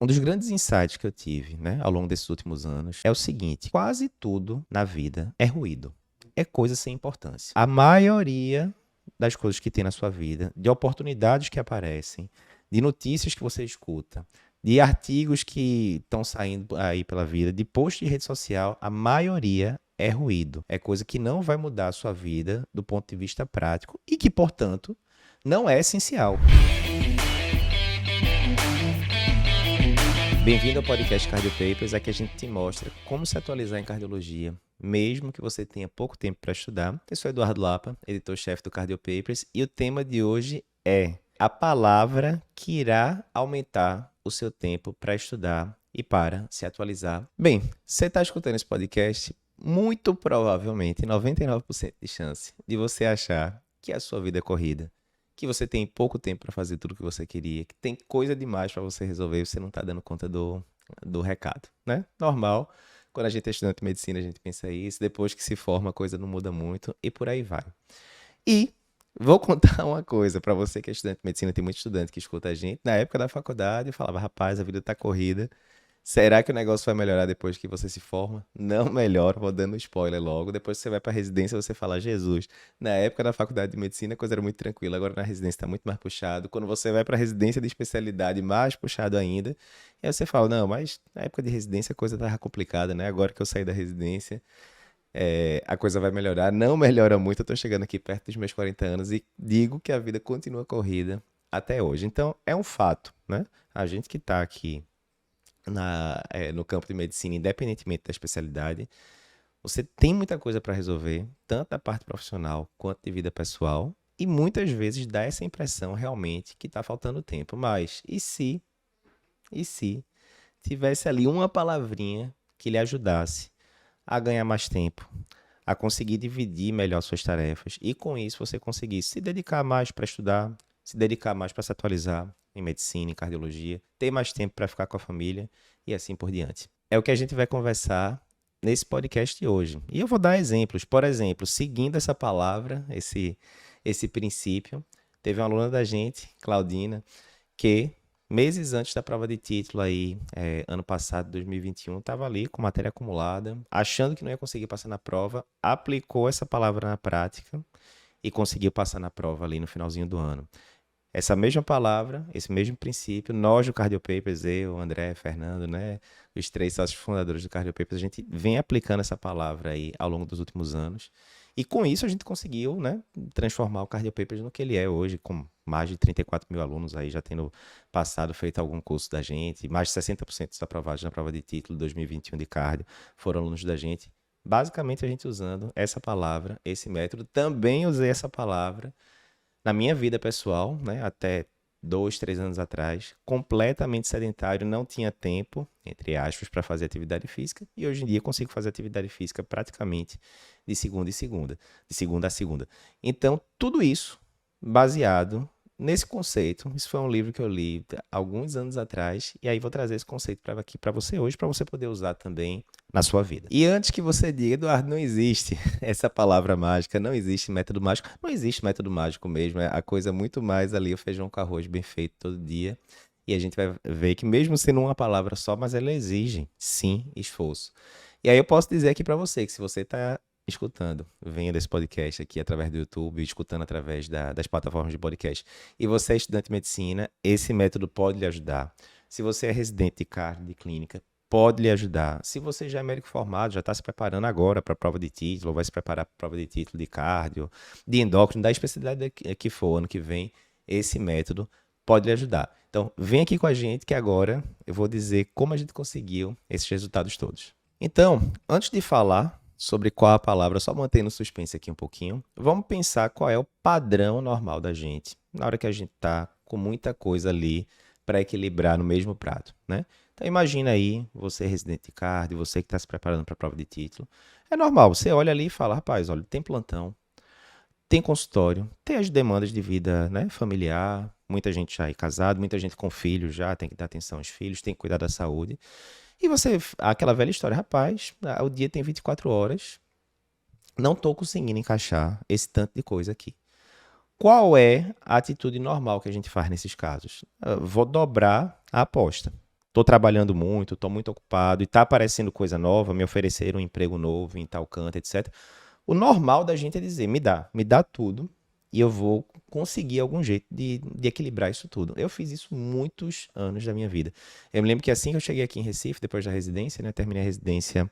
Um dos grandes insights que eu tive, né, ao longo desses últimos anos é o seguinte: quase tudo na vida é ruído, é coisa sem importância. A maioria das coisas que tem na sua vida, de oportunidades que aparecem, de notícias que você escuta, de artigos que estão saindo aí pela vida, de posts de rede social, a maioria é ruído. É coisa que não vai mudar a sua vida do ponto de vista prático e que, portanto, não é essencial. Bem-vindo ao podcast Cardio Papers, aqui a gente te mostra como se atualizar em cardiologia, mesmo que você tenha pouco tempo para estudar. Eu sou Eduardo Lapa, editor-chefe do Cardio Papers, e o tema de hoje é a palavra que irá aumentar o seu tempo para estudar e para se atualizar. Bem, você está escutando esse podcast, muito provavelmente, 99% de chance de você achar que a sua vida é corrida, que você tem pouco tempo para fazer tudo o que você queria, que tem coisa demais para você resolver e você não está dando conta do recado, né? Normal, quando a gente é estudante de medicina, a gente pensa isso, depois que se forma a coisa não muda muito e por aí vai. E vou contar uma coisa para você que é estudante de medicina, tem muito estudante que escuta a gente, na época da faculdade eu falava, rapaz, a vida tá corrida, será que o negócio vai melhorar depois que você se forma? Não melhora, vou dando spoiler logo. Depois que você vai para a residência, você fala, Jesus, na época da faculdade de medicina a coisa era muito tranquila, agora na residência está muito mais puxado. Quando você vai para a residência de especialidade, mais puxado ainda. E aí você fala, não, mas na época de residência a coisa estava complicada, né? Agora que eu saí da residência, a coisa vai melhorar. Não melhora muito, eu estou chegando aqui perto dos meus 40 anos e digo que a vida continua corrida até hoje. Então, é um fato, né? A gente que está aqui no campo de medicina, independentemente da especialidade, você tem muita coisa para resolver, tanto da parte profissional quanto de vida pessoal, e muitas vezes dá essa impressão realmente que está faltando tempo. Mas e se tivesse ali uma palavrinha que lhe ajudasse a ganhar mais tempo, a conseguir dividir melhor suas tarefas e com isso você conseguisse se dedicar mais para estudar, se dedicar mais para se atualizar em medicina, em cardiologia, ter mais tempo para ficar com a família e assim por diante. É o que a gente vai conversar nesse podcast de hoje. E eu vou dar exemplos. Por exemplo, seguindo essa palavra, esse princípio, teve uma aluna da gente, Claudina, que meses antes da prova de título aí, ano passado, 2021, estava ali com matéria acumulada, achando que não ia conseguir passar na prova, aplicou essa palavra na prática e conseguiu passar na prova ali no finalzinho do ano. Essa mesma palavra, esse mesmo princípio, nós do Cardio Papers, eu, André, Fernando, né, os três sócios fundadores do Cardio Papers, a gente vem aplicando essa palavra aí ao longo dos últimos anos. E com isso a gente conseguiu, né, transformar o Cardio Papers no que ele é hoje, com mais de 34 mil alunos aí, já tendo passado, feito algum curso da gente, mais de 60% dos aprovados na prova de título 2021 de cardio foram alunos da gente. Basicamente a gente usando essa palavra, esse método. Também usei essa palavra na minha vida pessoal, né, até 2, 3 anos atrás, completamente sedentário, não tinha tempo, entre aspas, para fazer atividade física, e hoje em dia consigo fazer atividade física praticamente de segunda de segunda a segunda. Então, tudo isso baseado nesse conceito. Isso foi um livro que eu li há alguns anos atrás, e aí vou trazer esse conceito para aqui para você hoje, para você poder usar também na sua vida. E antes que você diga, Eduardo, não existe essa palavra mágica, não existe método mágico, não existe método mágico mesmo, é a coisa muito mais ali, o feijão com arroz bem feito todo dia. E a gente vai ver que mesmo sendo uma palavra só, mas ela exige, sim, esforço. E aí eu posso dizer aqui para você que se você está escutando, vendo esse podcast aqui através do YouTube, escutando através das plataformas de podcast, e você é estudante de medicina, esse método pode lhe ajudar. Se você é residente de cardio, de clínica, pode lhe ajudar. Se você já é médico formado, já está se preparando agora para a prova de título, ou vai se preparar para a prova de título de cardio, de endócrino, da especialidade que for ano que vem, esse método pode lhe ajudar. Então, vem aqui com a gente que agora eu vou dizer como a gente conseguiu esses resultados todos. Então, antes de falar sobre qual a palavra, só mantendo o suspense aqui um pouquinho, vamos pensar qual é o padrão normal da gente, na hora que a gente está com muita coisa ali para equilibrar no mesmo prato, né? Então imagina aí, você é residente de cardio, você que está se preparando para a prova de título, é normal, você olha ali e fala, rapaz, olha, tem plantão, tem consultório, tem as demandas de vida, né, familiar, muita gente já é casado, muita gente com filhos já, tem que dar atenção aos filhos, tem que cuidar da saúde. E você, aquela velha história, rapaz, o dia tem 24 horas, não estou conseguindo encaixar esse tanto de coisa aqui. Qual é a atitude normal que a gente faz nesses casos? Vou dobrar a aposta. tô trabalhando muito, tô muito ocupado e tá aparecendo coisa nova, me ofereceram um emprego novo em tal canto, etc. O normal da gente é dizer, me dá tudo e eu vou conseguir algum jeito de equilibrar isso tudo. Eu fiz isso muitos anos da minha vida. Eu me lembro que assim que eu cheguei aqui em Recife, depois da residência, né, terminei a residência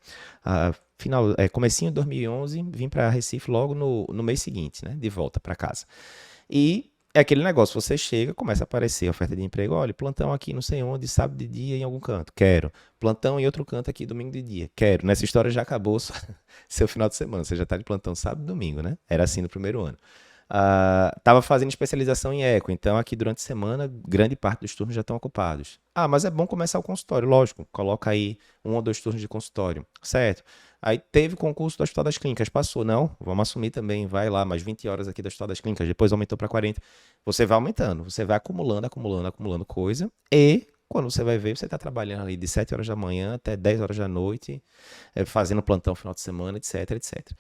comecinho de 2011, vim para Recife logo no mês seguinte, né, de volta para casa. E é aquele negócio, você chega, começa a aparecer oferta de emprego, olha, plantão aqui não sei onde, sábado de dia em algum canto, quero. Plantão em outro canto aqui, domingo de dia, quero. Nessa história já acabou seu final de semana, você já está de plantão sábado e domingo, né? Era assim no primeiro ano. Tava fazendo especialização em eco, então aqui durante a semana, grande parte dos turnos já estão ocupados. Ah, mas é bom começar o consultório, lógico, coloca aí 1 ou 2 turnos de consultório, certo? Aí teve concurso do Hospital das Clínicas, passou, não, vamos assumir também, vai lá, mais 20 horas aqui do Hospital das Clínicas, depois aumentou para 40. Você vai aumentando, você vai acumulando, acumulando, acumulando coisa, e quando você vai ver, você está trabalhando ali de 7 horas da manhã até 10 horas da noite, fazendo plantão no final de semana, etc, etc.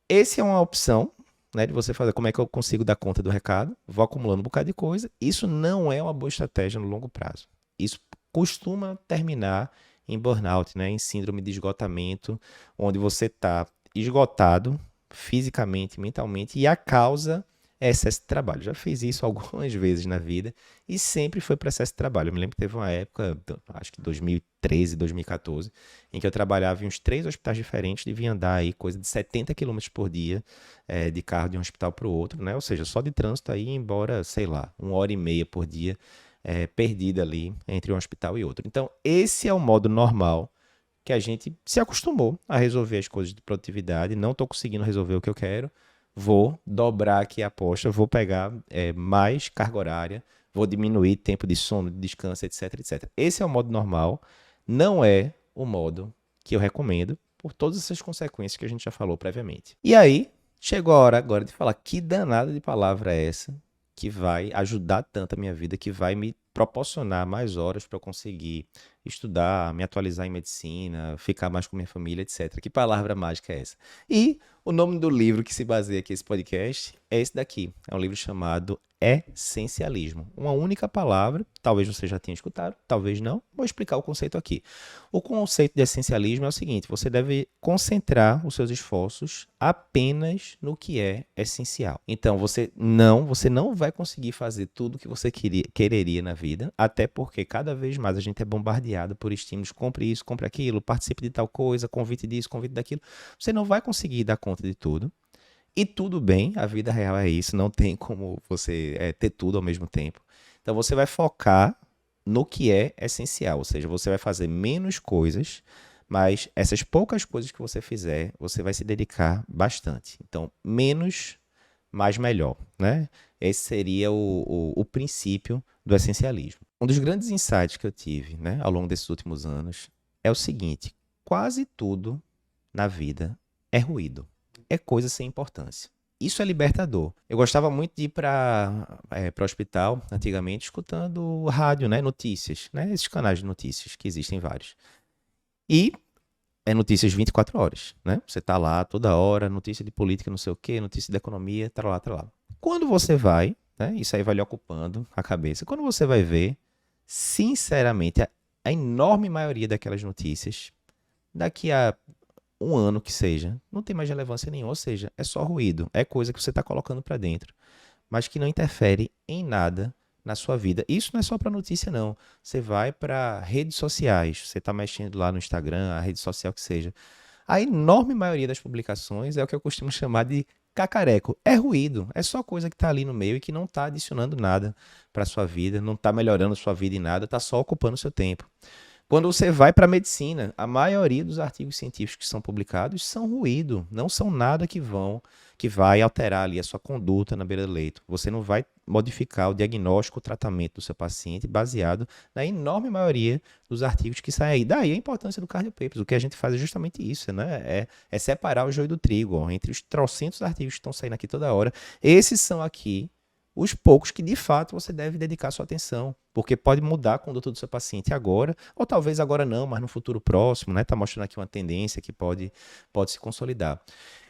Esse é uma opção, né, de você fazer como é que eu consigo dar conta do recado, vou acumulando um bocado de coisa. Isso não é uma boa estratégia no longo prazo. Isso costuma terminar em burnout, né, em síndrome de esgotamento, onde você está esgotado fisicamente, mentalmente, e a causa é excesso de trabalho. Já fiz isso algumas vezes na vida e sempre foi para excesso de trabalho. Eu me lembro que teve uma época, acho que 2013, 2014, em que eu trabalhava em uns 3 hospitais diferentes, devia andar aí coisa de 70 quilômetros por dia de carro de um hospital para o outro, né? Ou seja, só de trânsito aí, embora, sei lá, 1 hora e meia por dia perdida ali entre um hospital e outro. Então, esse é o modo normal que a gente se acostumou a resolver as coisas de produtividade. Não estou conseguindo resolver o que eu quero, vou dobrar aqui a aposta, vou pegar mais carga horária, vou diminuir tempo de sono, de descanso, etc, etc. Esse é o modo normal, não é o modo que eu recomendo, por todas essas consequências que a gente já falou previamente. E aí, chegou a hora agora de falar que danada de palavra é essa que vai ajudar tanto a minha vida, que vai me proporcionar mais horas para eu conseguir estudar, me atualizar em medicina, ficar mais com minha família, etc. Que palavra mágica é essa? E o nome do livro que se baseia aqui esse podcast é esse daqui. É um livro chamado Essencialismo. Uma única palavra, talvez você já tenha escutado, talvez não. Vou explicar o conceito aqui. O conceito de essencialismo é o seguinte: você deve concentrar os seus esforços apenas no que é essencial. Então, você não vai conseguir fazer tudo o que você quereria na vida, até porque cada vez mais a gente é bombardeado por estímulos, compre isso, compre aquilo, participe de tal coisa, convite disso, convite daquilo. Você não vai conseguir dar conta de tudo. E tudo bem, a vida real é isso, não tem como você ter tudo ao mesmo tempo. Então você vai focar no que é essencial, ou seja, você vai fazer menos coisas, mas essas poucas coisas que você fizer, você vai se dedicar bastante. Então, menos, mais melhor, né? Esse seria o princípio do essencialismo. Um dos grandes insights que eu tive, né, ao longo desses últimos anos é o seguinte: quase tudo na vida é ruído, é coisa sem importância. Isso é libertador. Eu gostava muito de ir para o hospital, antigamente, escutando rádio, né, notícias, né, esses canais de notícias, que existem vários. E é notícias 24 horas, né? Você tá lá toda hora, notícia de política, não sei o quê, notícia de economia, tá lá, tá lá. Quando você vai, né, isso aí vai lhe ocupando a cabeça. Quando você vai ver, sinceramente, a enorme maioria daquelas notícias, daqui a um ano que seja, não tem mais relevância nenhuma, ou seja, é só ruído, é coisa que você está colocando para dentro, mas que não interfere em nada na sua vida. Isso não é só para notícia, não. Você vai para redes sociais, você está mexendo lá no Instagram, a rede social que seja. A enorme maioria das publicações é o que eu costumo chamar de cacareco. É ruído, é só coisa que está ali no meio e que não está adicionando nada para sua vida, não está melhorando sua vida em nada, está só ocupando seu tempo. Quando você vai para a medicina, a maioria dos artigos científicos que são publicados são ruído, não são nada que vai alterar ali a sua conduta na beira do leito. Você não vai modificar o diagnóstico, o tratamento do seu paciente baseado na enorme maioria dos artigos que saem aí. Daí a importância do Cardio Papers. O que a gente faz é justamente isso, né? É separar o joio do trigo, ó, entre os trocentos artigos que estão saindo aqui toda hora. Esses são aqui os poucos que de fato você deve dedicar sua atenção, porque pode mudar a conduta do seu paciente agora, ou talvez agora não, mas no futuro próximo, né? Tá mostrando aqui uma tendência que pode se consolidar.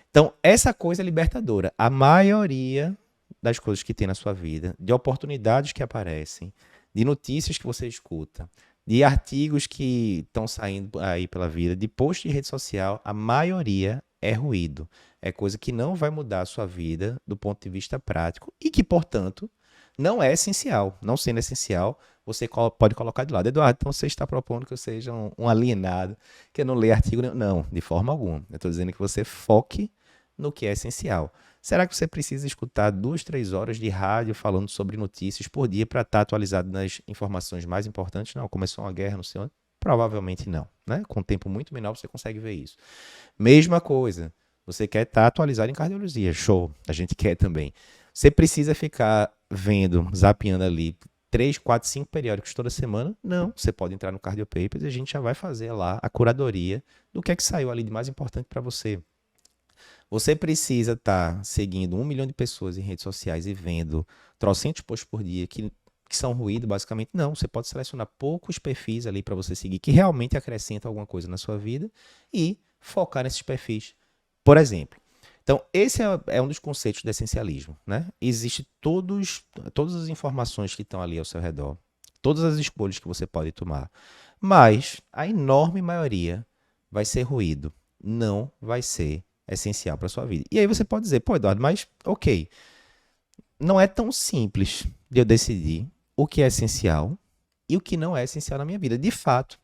Então, essa coisa é libertadora. A maioria das coisas que tem na sua vida, de oportunidades que aparecem, de notícias que você escuta, de artigos que estão saindo aí pela vida, de post de rede social, a maioria é ruído. É coisa que não vai mudar a sua vida do ponto de vista prático e que, portanto, não é essencial. Não sendo essencial, você pode colocar de lado. Eduardo, então você está propondo que eu seja um alienado, que eu não leia artigo nenhum. Não, de forma alguma. Eu estou dizendo que você foque no que é essencial. Será que você precisa escutar 2, 3 horas de rádio falando sobre notícias por dia para estar atualizado nas informações mais importantes? Não, começou uma guerra, não sei onde. Provavelmente não, né? Com um tempo muito menor você consegue ver isso. Mesma coisa, você quer estar atualizado em cardiologia, show, a gente quer também. Você precisa ficar vendo, zapeando ali 3, 4, 5 periódicos toda semana? Não, você pode entrar no Cardio Papers e a gente já vai fazer lá a curadoria do que é que saiu ali de mais importante para você. Você precisa estar seguindo 1 milhão de pessoas em redes sociais e vendo trocentos posts por dia que são ruído, basicamente. Não, você pode selecionar poucos perfis ali para você seguir que realmente acrescentam alguma coisa na sua vida e focar nesses perfis. Por exemplo, então esse é um dos conceitos do essencialismo, né? Existe todas as informações que estão ali ao seu redor, todas as escolhas que você pode tomar, mas a enorme maioria vai ser ruído, não vai ser essencial para sua vida. E aí você pode dizer, pô, Eduardo, mas ok, não é tão simples de eu decidir o que é essencial e o que não é essencial na minha vida, de fato,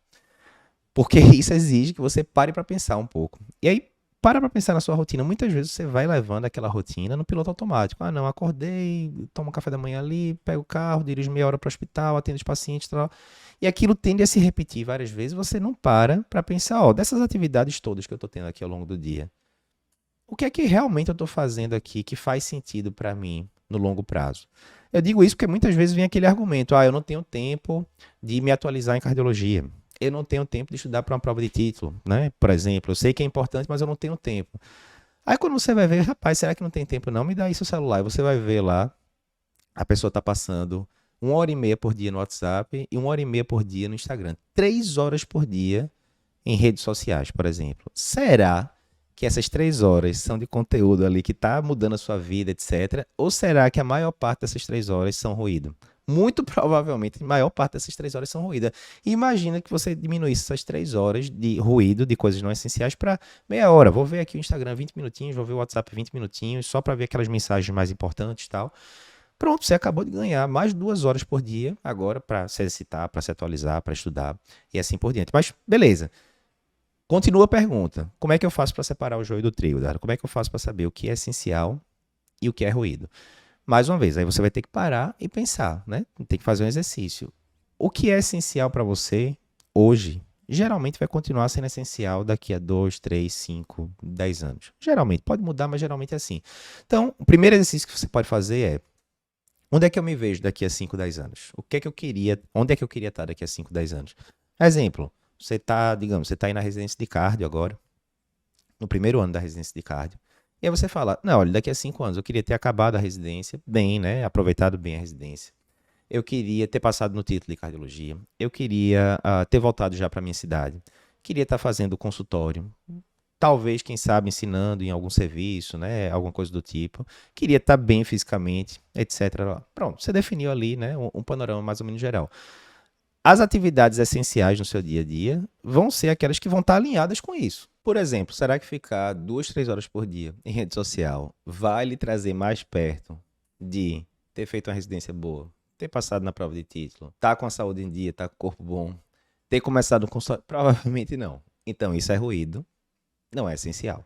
porque isso exige que você pare para pensar um pouco. E aí, para pensar na sua rotina. Muitas vezes você vai levando aquela rotina no piloto automático. Ah, não, acordei, tomo um café da manhã ali, pego o carro, dirijo meia hora para o hospital, atendo os pacientes, tal. E aquilo tende a se repetir várias vezes. Você não para pensar, ó, dessas atividades todas que eu estou tendo aqui ao longo do dia, o que é que realmente eu estou fazendo aqui que faz sentido para mim no longo prazo? Eu digo isso porque muitas vezes vem aquele argumento, eu não tenho tempo de me atualizar em cardiologia. Eu não tenho tempo de estudar para uma prova de título, né? Por exemplo, eu sei que é importante, mas eu não tenho tempo. Aí quando você vai ver, rapaz, será que não tem tempo não? Me dá aí seu celular. E você vai ver lá, a pessoa está passando 1 hora e meia por dia no WhatsApp e 1 hora e meia por dia no Instagram. 3 horas por dia em redes sociais, por exemplo. Será que essas 3 horas são de conteúdo ali que está mudando a sua vida, etc? Ou será que a maior parte dessas 3 horas são ruído? Muito provavelmente, a maior parte dessas 3 horas são ruído. E imagina que você diminuísse essas 3 horas de ruído, de coisas não essenciais, para meia hora. Vou ver aqui o Instagram 20 minutinhos, vou ver o WhatsApp 20 minutinhos, só para ver aquelas mensagens mais importantes e tal. Pronto, você acabou de ganhar mais 2 horas por dia agora para se exercitar, para se atualizar, para estudar e assim por diante. Mas beleza. Continua a pergunta. Como é que eu faço para separar o joio do trigo, Dara? Como é que eu faço para saber o que é essencial e o que é ruído? Mais uma vez, aí você vai ter que parar e pensar, né? Tem que fazer um exercício. O que é essencial para você hoje, geralmente vai continuar sendo essencial daqui a 2, 3, 5, 10 anos. Geralmente, pode mudar, mas geralmente é assim. Então, o primeiro exercício que você pode fazer é: onde é que eu me vejo daqui a 5, 10 anos? O que é que eu queria, onde é que eu queria estar daqui a 5, 10 anos? Exemplo, você está, digamos, você está aí na residência de cardio agora, no primeiro ano da residência de cardio. E aí você fala, não, olha, daqui a 5 anos eu queria ter acabado a residência bem, né? Aproveitado bem a residência. Eu queria ter passado no título de cardiologia. Eu queria ter voltado já para minha cidade. Queria estar fazendo consultório. Talvez, quem sabe, ensinando em algum serviço, né? Alguma coisa do tipo. Queria estar bem fisicamente, etc. Pronto, você definiu ali, né? Um panorama mais ou menos geral. As atividades essenciais no seu dia a dia vão ser aquelas que vão estar alinhadas com isso. Por exemplo, será que ficar 2, 3 horas por dia em rede social vai lhe trazer mais perto de ter feito uma residência boa, ter passado na prova de título, estar com a saúde em dia, estar com o corpo bom, ter começado um consultório? Provavelmente não. Então, isso é ruído, não é essencial.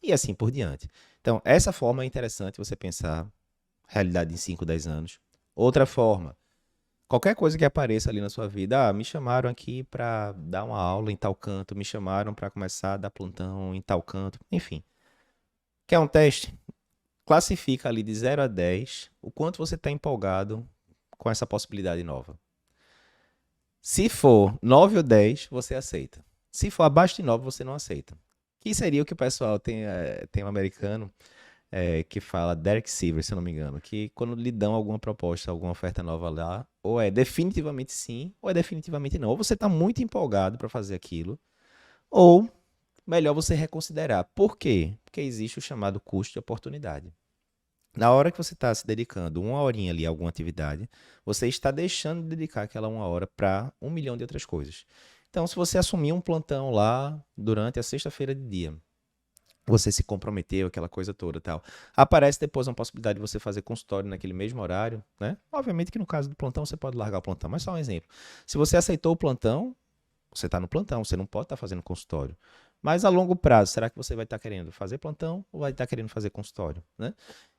E assim por diante. Então, essa forma é interessante você pensar realidade em 5, 10 anos. Outra forma, qualquer coisa que apareça ali na sua vida, me chamaram aqui para dar uma aula em tal canto, me chamaram para começar a dar plantão em tal canto, enfim. Quer um teste? Classifica ali de 0 a 10 o quanto você está empolgado com essa possibilidade nova. Se for 9 ou 10, você aceita. Se for abaixo de 9, você não aceita. Que seria o que o pessoal tem um americano que fala, Derek Sivers, se eu não me engano, que quando lhe dão alguma proposta, alguma oferta nova lá, ou é definitivamente sim, ou é definitivamente não. Ou você está muito empolgado para fazer aquilo, ou melhor você reconsiderar. Por quê? Porque existe o chamado custo de oportunidade. Na hora que você está se dedicando uma horinha ali a alguma atividade, você está deixando de dedicar aquela uma hora para 1 milhão de outras coisas. Então, se você assumir um plantão lá durante a sexta-feira de dia, você se comprometeu, aquela coisa toda e tal. Aparece depois uma possibilidade de você fazer consultório naquele mesmo horário, né? Obviamente que no caso do plantão você pode largar o plantão, mas só um exemplo. Se você aceitou o plantão, você está no plantão, você não pode estar fazendo consultório. Mas a longo prazo, será que você vai estar querendo fazer plantão ou vai estar querendo fazer consultório, né?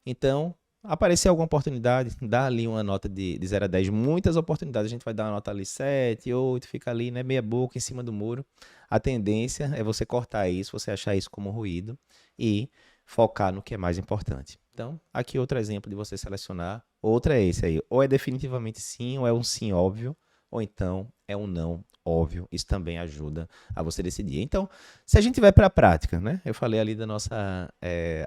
Então, aparecer alguma oportunidade, dá ali uma nota de 0 a 10. Muitas oportunidades, a gente vai dar uma nota ali 7, 8, fica ali, né, meia boca em cima do muro. A tendência é você cortar isso, você achar isso como ruído e focar no que é mais importante. Então, aqui outro exemplo de você selecionar. Outro é esse aí. Ou é definitivamente sim, ou é um sim óbvio, ou então é um não óbvio. Isso também ajuda a você decidir. Então, se a gente vai para a prática, né? Eu falei ali da nossa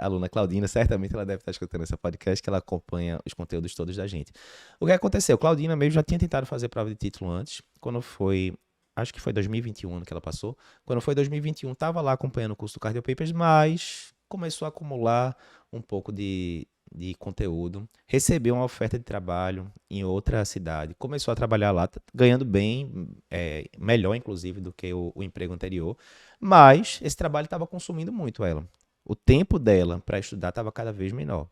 aluna Claudina, certamente ela deve estar escutando esse podcast, que ela acompanha os conteúdos todos da gente. O que aconteceu? Claudina mesmo já tinha tentado fazer prova de título antes, quando foi, acho que foi 2021 ano que ela passou. Quando foi 2021, estava lá acompanhando o curso do Cardio Papers, mas começou a acumular um pouco de conteúdo, recebeu uma oferta de trabalho em outra cidade, começou a trabalhar lá, ganhando bem, melhor inclusive do que o emprego anterior, mas esse trabalho estava consumindo muito ela. O tempo dela para estudar estava cada vez menor.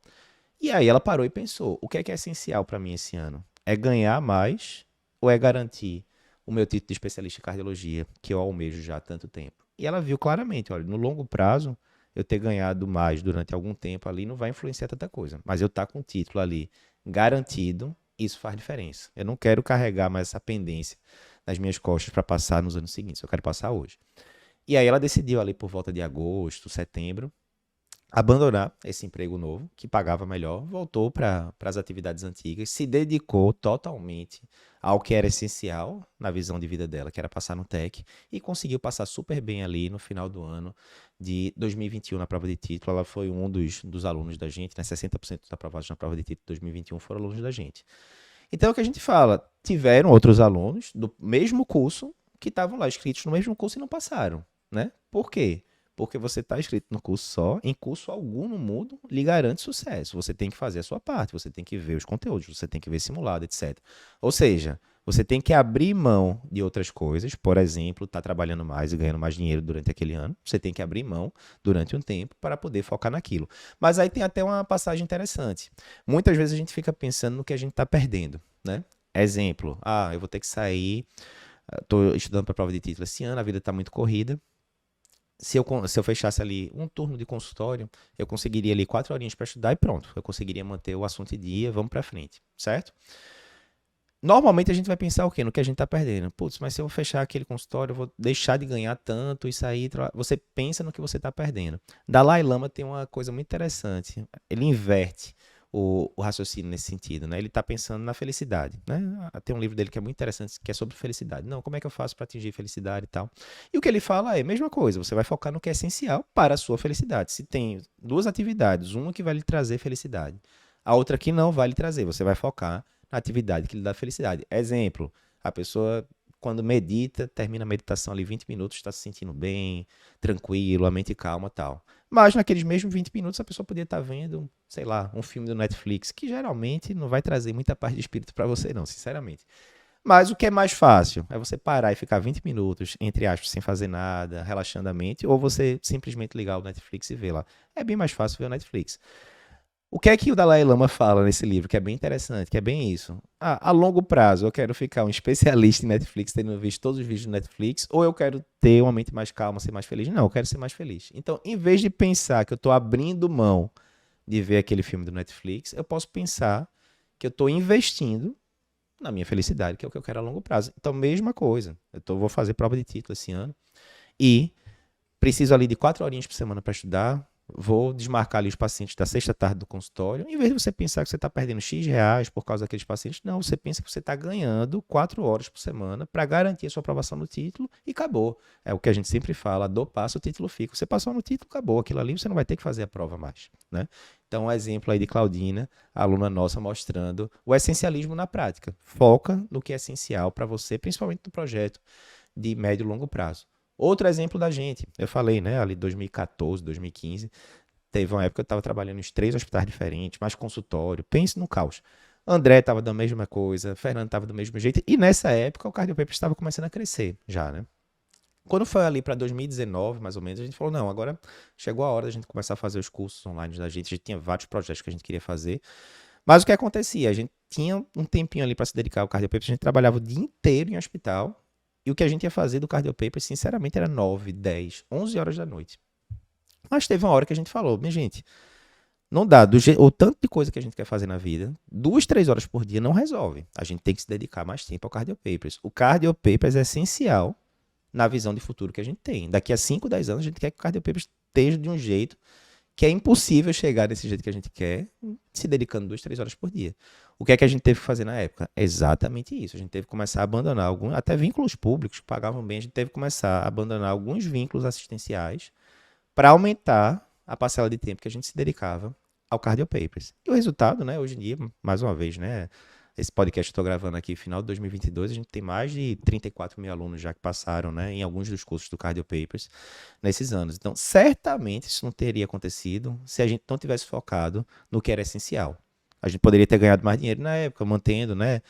E aí ela parou e pensou: o que é essencial para mim esse ano? É ganhar mais ou é garantir o meu título de especialista em cardiologia, que eu almejo já há tanto tempo? E ela viu claramente: olha, no longo prazo, eu ter ganhado mais durante algum tempo ali não vai influenciar tanta coisa. Mas eu estar com o título ali garantido, isso faz diferença. Eu não quero carregar mais essa pendência nas minhas costas para passar nos anos seguintes. Eu quero passar hoje. E aí ela decidiu ali por volta de agosto, setembro, abandonar esse emprego novo, que pagava melhor, voltou para as atividades antigas, se dedicou totalmente ao que era essencial na visão de vida dela, que era passar no TEC, e conseguiu passar super bem ali no final do ano de 2021 na prova de título. Ela foi um dos alunos da gente, né? 60% dos aprovados na prova de título de 2021 foram alunos da gente. Então, é o que a gente fala, tiveram outros alunos do mesmo curso que estavam lá inscritos no mesmo curso e não passaram, né? Por quê? Porque você está inscrito no curso só, em curso algum no mundo lhe garante sucesso. Você tem que fazer a sua parte, você tem que ver os conteúdos, você tem que ver simulado, etc. Ou seja, você tem que abrir mão de outras coisas, por exemplo, estar trabalhando mais e ganhando mais dinheiro durante aquele ano. Você tem que abrir mão durante um tempo para poder focar naquilo. Mas aí tem até uma passagem interessante. Muitas vezes a gente fica pensando no que a gente está perdendo, né? Exemplo, eu vou ter que sair, estou estudando para a prova de título esse ano, a vida está muito corrida. Se eu fechasse ali um turno de consultório, eu conseguiria ali 4 horinhas para estudar e pronto. Eu conseguiria manter o assunto em dia, vamos para frente, certo? Normalmente a gente vai pensar o quê? No que a gente está perdendo. Putz, mas se eu fechar aquele consultório, eu vou deixar de ganhar tanto, isso aí. Você pensa no que você está perdendo. Dalai Lama tem uma coisa muito interessante. Ele inverte o raciocínio nesse sentido, né? Ele está pensando na felicidade, né? Tem um livro dele que é muito interessante, que é sobre felicidade. Não, como é que eu faço para atingir felicidade e tal? E o que ele fala é a mesma coisa. Você vai focar no que é essencial para a sua felicidade. Se tem duas atividades, uma que vai lhe trazer felicidade, a outra que não vai lhe trazer, você vai focar na atividade que lhe dá felicidade. Exemplo, a pessoa quando medita, termina a meditação ali 20 minutos, está se sentindo bem, tranquilo, a mente calma, tal. Mas naqueles mesmos 20 minutos a pessoa poderia estar vendo, sei lá, um filme do Netflix, que geralmente não vai trazer muita paz de espírito para você não, sinceramente. Mas o que é mais fácil é você parar e ficar 20 minutos, entre aspas, sem fazer nada, relaxando a mente, ou você simplesmente ligar o Netflix e ver lá. É bem mais fácil ver o Netflix. O que é que o Dalai Lama fala nesse livro, que é bem interessante, que é bem isso. A longo prazo, eu quero ficar um especialista em Netflix, tendo visto todos os vídeos do Netflix, ou eu quero ter uma mente mais calma, ser mais feliz? Não, eu quero ser mais feliz. Então, em vez de pensar que eu estou abrindo mão de ver aquele filme do Netflix, eu posso pensar que eu estou investindo na minha felicidade, que é o que eu quero a longo prazo. Então, mesma coisa. Vou fazer prova de título esse ano e preciso ali de 4 horinhas por semana para estudar. Vou desmarcar ali os pacientes da sexta tarde do consultório. Em vez de você pensar que você está perdendo X reais por causa daqueles pacientes, não, você pensa que você está ganhando 4 horas por semana para garantir a sua aprovação no título e acabou. É o que a gente sempre fala, a dor passa, o título fica. Você passou no título, acabou. Aquilo ali você não vai ter que fazer a prova mais, né? Então, um exemplo aí de Claudina, aluna nossa, mostrando o essencialismo na prática. Foca no que é essencial para você, principalmente no projeto de médio e longo prazo. Outro exemplo da gente, eu falei, né, ali 2014, 2015, teve uma época que eu estava trabalhando em 3 hospitais diferentes, mais consultório. Pense no caos. André estava da mesma coisa, Fernando estava do mesmo jeito. E nessa época o Cardio Papers estava começando a crescer já, né? Quando foi ali para 2019, mais ou menos, a gente falou, não, agora chegou a hora da gente começar a fazer os cursos online da gente. A gente tinha vários projetos que a gente queria fazer. Mas o que acontecia? A gente tinha um tempinho ali para se dedicar ao Cardio Papers, a gente trabalhava o dia inteiro em hospital. E o que a gente ia fazer do Cardio Papers, sinceramente, era 9, 10, 11 horas da noite. Mas teve uma hora que a gente falou, minha gente, não dá, o tanto de coisa que a gente quer fazer na vida, 2, 3 horas por dia não resolve. A gente tem que se dedicar mais tempo ao Cardio Papers. O Cardio Papers é essencial na visão de futuro que a gente tem. Daqui a 5, 10 anos, a gente quer que o Cardio Papers esteja de um jeito que é impossível chegar desse jeito que a gente quer, se dedicando 2, 3 horas por dia. O que é que a gente teve que fazer na época? Exatamente isso. A gente teve que começar a abandonar alguns, até vínculos públicos que pagavam bem, a gente teve que começar a abandonar alguns vínculos assistenciais para aumentar a parcela de tempo que a gente se dedicava ao Cardio Papers. E o resultado, né, hoje em dia, mais uma vez, né, esse podcast que eu estou gravando aqui, final de 2022, a gente tem mais de 34 mil alunos já que passaram, né, em alguns dos cursos do Cardio Papers nesses anos. Então, certamente isso não teria acontecido se a gente não tivesse focado no que era essencial. A gente poderia ter ganhado mais dinheiro na época, mantendo, né,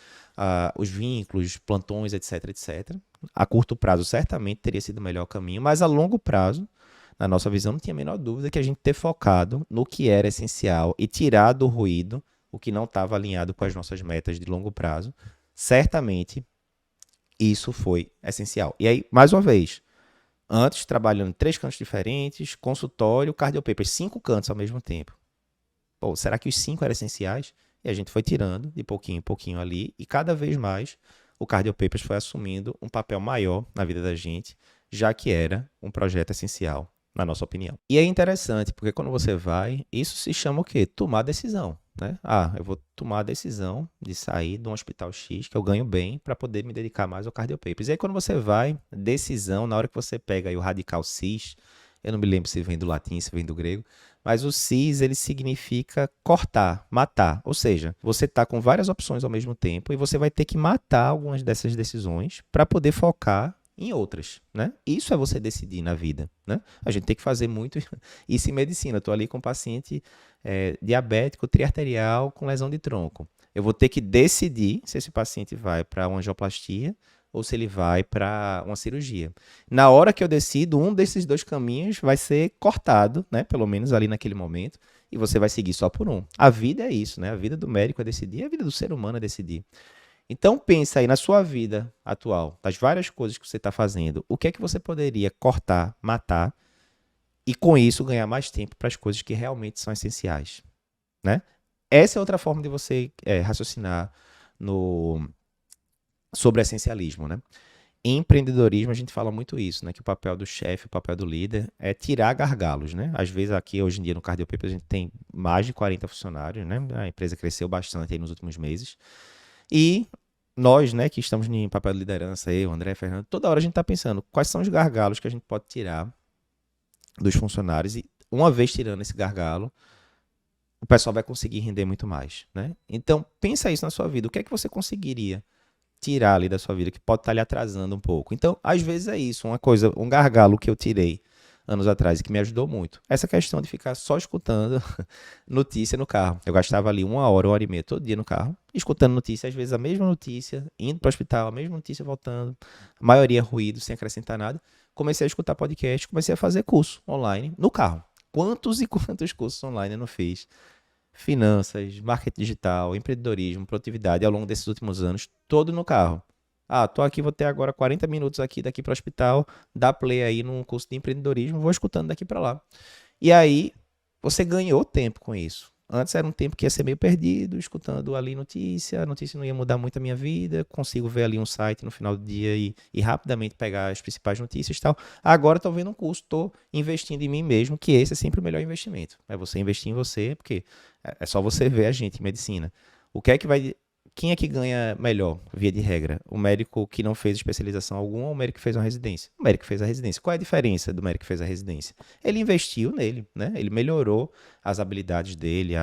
os vínculos, plantões, etc, etc. A curto prazo, certamente teria sido o melhor caminho, mas a longo prazo, na nossa visão, não tinha a menor dúvida que a gente ter focado no que era essencial e tirar do ruído o que não estava alinhado com as nossas metas de longo prazo, certamente isso foi essencial. E aí, mais uma vez, antes trabalhando em 3 cantos diferentes, consultório, Cardio Papers, 5 cantos ao mesmo tempo. Pô, será que os 5 eram essenciais? E a gente foi tirando de pouquinho em pouquinho ali, e cada vez mais o Cardio Papers foi assumindo um papel maior na vida da gente, já que era um projeto essencial, na nossa opinião. E é interessante, porque quando você vai, isso se chama o quê? Tomar decisão, né? Ah, eu vou tomar a decisão de sair de um hospital X, que eu ganho bem, para poder me dedicar mais ao Cardio Papers. E aí quando você vai, decisão, na hora que você pega aí o radical cis, eu não me lembro se vem do latim, se vem do grego, mas o cis, ele significa cortar, matar. Ou seja, você está com várias opções ao mesmo tempo e você vai ter que matar algumas dessas decisões para poder focar em outras, né? Isso é você decidir na vida, né? A gente tem que fazer muito isso em medicina. Eu estou ali com um paciente diabético triarterial com lesão de tronco. Eu vou ter que decidir se esse paciente vai para uma angioplastia ou se ele vai para uma cirurgia. Na hora que eu decido, um desses 2 caminhos vai ser cortado, né? Pelo menos ali naquele momento, e você vai seguir só por um. A vida é isso, né? A vida do médico é decidir, a vida do ser humano é decidir. Então pensa aí na sua vida atual, das várias coisas que você está fazendo, o que é que você poderia cortar, matar e com isso ganhar mais tempo para as coisas que realmente são essenciais, né? Essa é outra forma de você raciocinar sobre essencialismo, né? Em empreendedorismo a gente fala muito isso, né? Que o papel do chefe, o papel do líder é tirar gargalos, né? Às vezes aqui hoje em dia no Cardio Paper a gente tem mais de 40 funcionários, né? A empresa cresceu bastante aí nos últimos meses. E nós, né, que estamos em papel de liderança, eu, André, Fernando, toda hora a gente está pensando quais são os gargalos que a gente pode tirar dos funcionários e uma vez tirando esse gargalo, o pessoal vai conseguir render muito mais, né? Então, pensa isso na sua vida. O que é que você conseguiria tirar ali da sua vida que pode estar lhe atrasando um pouco? Então, às vezes é isso, uma coisa, um gargalo que eu tirei anos atrás e que me ajudou muito. Essa questão de ficar só escutando notícia no carro. Eu gastava ali 1 hora e meia todo dia no carro, escutando notícia, às vezes a mesma notícia, indo para o hospital, a mesma notícia voltando, a maioria ruído, sem acrescentar nada. Comecei a escutar podcast, comecei a fazer curso online no carro. Quantos e quantos cursos online eu não fiz? Finanças, marketing digital, empreendedorismo, produtividade ao longo desses últimos anos, todo no carro. Ah, tô aqui, vou ter agora 40 minutos aqui daqui para o hospital, dá play aí num curso de empreendedorismo, vou escutando daqui para lá. E aí, você ganhou tempo com isso. Antes era um tempo que ia ser meio perdido, escutando ali notícia, a notícia não ia mudar muito a minha vida, consigo ver ali um site no final do dia e rapidamente pegar as principais notícias e tal. Agora estou vendo um curso, estou investindo em mim mesmo, que esse é sempre o melhor investimento. É você investir em você, porque é só você ver a gente em medicina. O que é que vai... Quem é que ganha melhor, via de regra? O médico que não fez especialização alguma ou o médico que fez uma residência? O médico que fez a residência. Qual é a diferença do médico que fez a residência? Ele investiu nele, né? Ele melhorou as habilidades dele,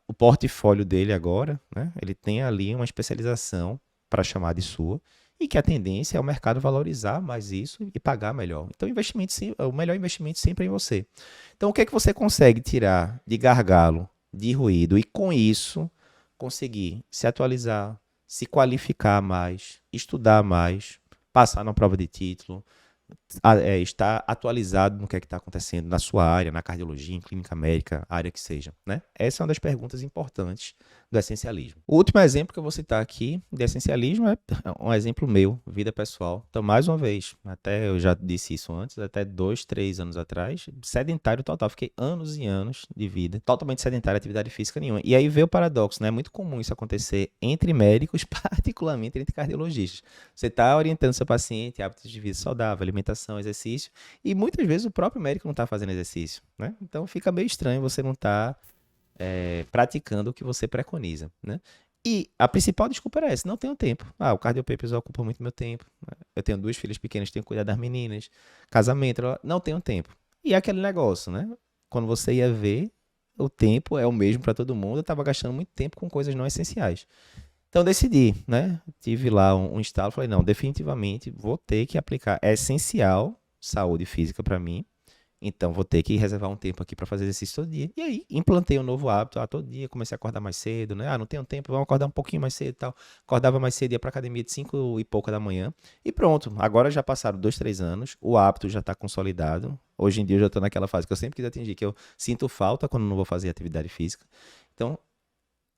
o portfólio dele agora, né? Ele tem ali uma especialização para chamar de sua e que a tendência é o mercado valorizar mais isso e pagar melhor. Então, o melhor investimento sempre é em você. Então, o que é que você consegue tirar de gargalo, de ruído, e com isso conseguir se atualizar, se qualificar mais, estudar mais, passar na prova de título, estar atualizado no que é que está acontecendo na sua área, na cardiologia, em clínica médica, área que seja, né? Essa é uma das perguntas importantes do essencialismo. O último exemplo que eu vou citar aqui de essencialismo é um exemplo meu, vida pessoal. Então, mais uma vez, até eu já disse isso antes, até 2, 3 anos atrás, sedentário total. Fiquei anos e anos de vida totalmente sedentário, atividade física nenhuma. E aí veio o paradoxo, né? É muito comum isso acontecer entre médicos, particularmente entre cardiologistas. Você está orientando seu paciente, hábitos de vida saudável, alimentação, exercício, e muitas vezes o próprio médico não está fazendo exercício, né? Então fica meio estranho você não estar praticando o que você preconiza, né? E a principal desculpa era essa, não tenho tempo. O cardiopapers ocupa muito meu tempo. Né? Eu tenho 2 filhas pequenas, tenho que cuidar das meninas, casamento, não tenho tempo. E é aquele negócio, né? Quando você ia ver, o tempo é o mesmo para todo mundo, eu estava gastando muito tempo com coisas não essenciais. Então decidi, né? Tive lá um estalo, falei, não, definitivamente vou ter que aplicar. É essencial saúde física para mim. Então vou ter que reservar um tempo aqui para fazer exercício todo dia. E aí implantei um novo hábito, todo dia comecei a acordar mais cedo, né? Não tenho tempo, vamos acordar um pouquinho mais cedo e tal. Acordava mais cedo, ia para academia de 5 e pouca da manhã. E pronto, agora já passaram 2, 3 anos, o hábito já está consolidado. Hoje em dia eu já estou naquela fase que eu sempre quis atingir, que eu sinto falta quando não vou fazer atividade física. Então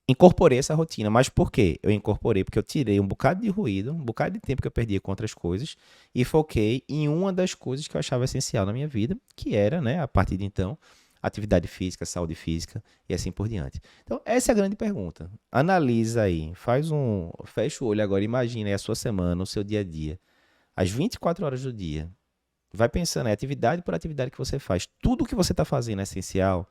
incorporei essa rotina, mas por quê? Eu incorporei porque eu tirei um bocado de ruído, um bocado de tempo que eu perdia com outras coisas e foquei em uma das coisas que eu achava essencial na minha vida, que era, né, a partir de então, atividade física, saúde física e assim por diante. Então, essa é a grande pergunta. Analisa aí, fecha o olho agora, imagina aí a sua semana, o seu dia a dia, as 24 horas do dia. Vai pensando, atividade por atividade que você faz. Tudo que você está fazendo é essencial?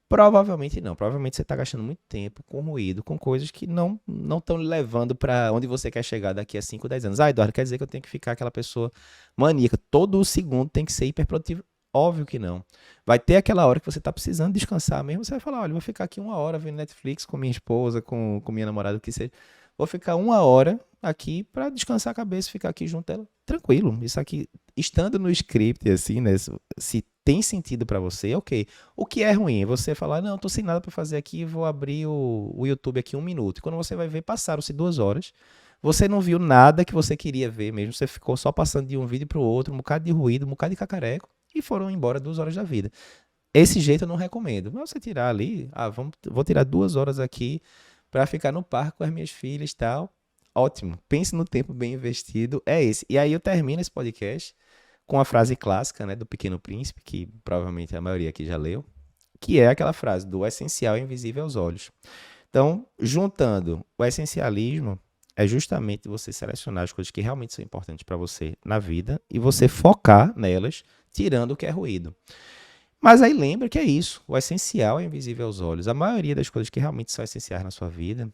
Provavelmente não. Provavelmente você está gastando muito tempo com ruído, com coisas que não estão levando para onde você quer chegar daqui a 5, 10 anos. Eduardo, quer dizer que eu tenho que ficar aquela pessoa maníaca. Todo segundo tem que ser hiperprodutivo. Óbvio que não. Vai ter aquela hora que você está precisando descansar mesmo. Você vai falar, olha, vou ficar aqui 1 hora vendo Netflix com minha esposa, com minha namorada, o que seja. Vou ficar 1 hora aqui para descansar a cabeça, ficar aqui junto dela. Tranquilo. Isso aqui, estando no script, assim, né? Se tem sentido para você, ok. O que é ruim é você falar, não, tô sem nada para fazer aqui, vou abrir o YouTube aqui 1 minuto. E quando você vai ver, passaram-se 2 horas, você não viu nada que você queria ver mesmo, você ficou só passando de um vídeo para o outro, um bocado de ruído, um bocado de cacareco, e foram embora 2 horas da vida. Esse jeito eu não recomendo. Mas você tirar ali, vou tirar 2 horas aqui para ficar no parque com as minhas filhas e tal. Ótimo. Pense no tempo bem investido. É esse. E aí eu termino esse podcast com a frase clássica, né, do Pequeno Príncipe, que provavelmente a maioria aqui já leu, que é aquela frase do essencial é invisível aos olhos. Então, juntando o essencialismo, é justamente você selecionar as coisas que realmente são importantes para você na vida e você focar nelas, tirando o que é ruído. Mas aí lembra que é isso, o essencial é invisível aos olhos. A maioria das coisas que realmente são essenciais na sua vida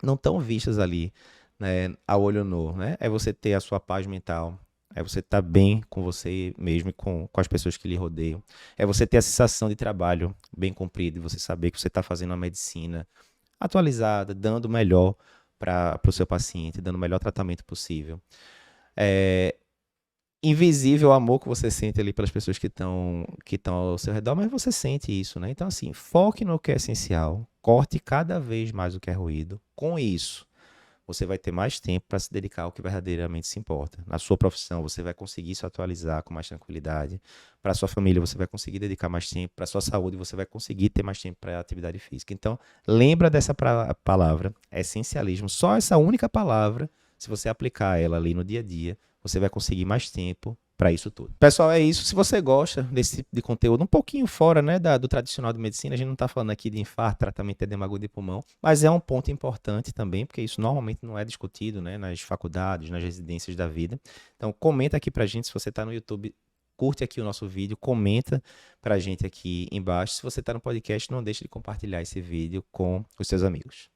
não estão vistas ali, né, a olho nu, né? É você ter a sua paz mental, é você estar bem com você mesmo e com as pessoas que lhe rodeiam. É você ter a sensação de trabalho bem cumprido e você saber que você está fazendo uma medicina atualizada, dando o melhor para o seu paciente, dando o melhor tratamento possível. É invisível o amor que você sente ali pelas pessoas que estão ao seu redor, mas você sente isso, né? Então, assim, foque no que é essencial, corte cada vez mais o que é ruído. Com isso, você vai ter mais tempo para se dedicar ao que verdadeiramente se importa. Na sua profissão, você vai conseguir se atualizar com mais tranquilidade. Para a sua família, você vai conseguir dedicar mais tempo. Para a sua saúde, você vai conseguir ter mais tempo para a atividade física. Então, lembra dessa palavra, essencialismo. Só essa única palavra, se você aplicar ela ali no dia a dia, você vai conseguir mais tempo para isso tudo. Pessoal, é isso. Se você gosta desse tipo de conteúdo, um pouquinho fora, né, do tradicional de medicina, a gente não está falando aqui de infarto, tratamento de edema agudo de pulmão, mas é um ponto importante também, porque isso normalmente não é discutido, né, nas faculdades, nas residências da vida. Então, comenta aqui pra gente, se você está no YouTube, curte aqui o nosso vídeo, comenta pra gente aqui embaixo. Se você está no podcast, não deixe de compartilhar esse vídeo com os seus amigos.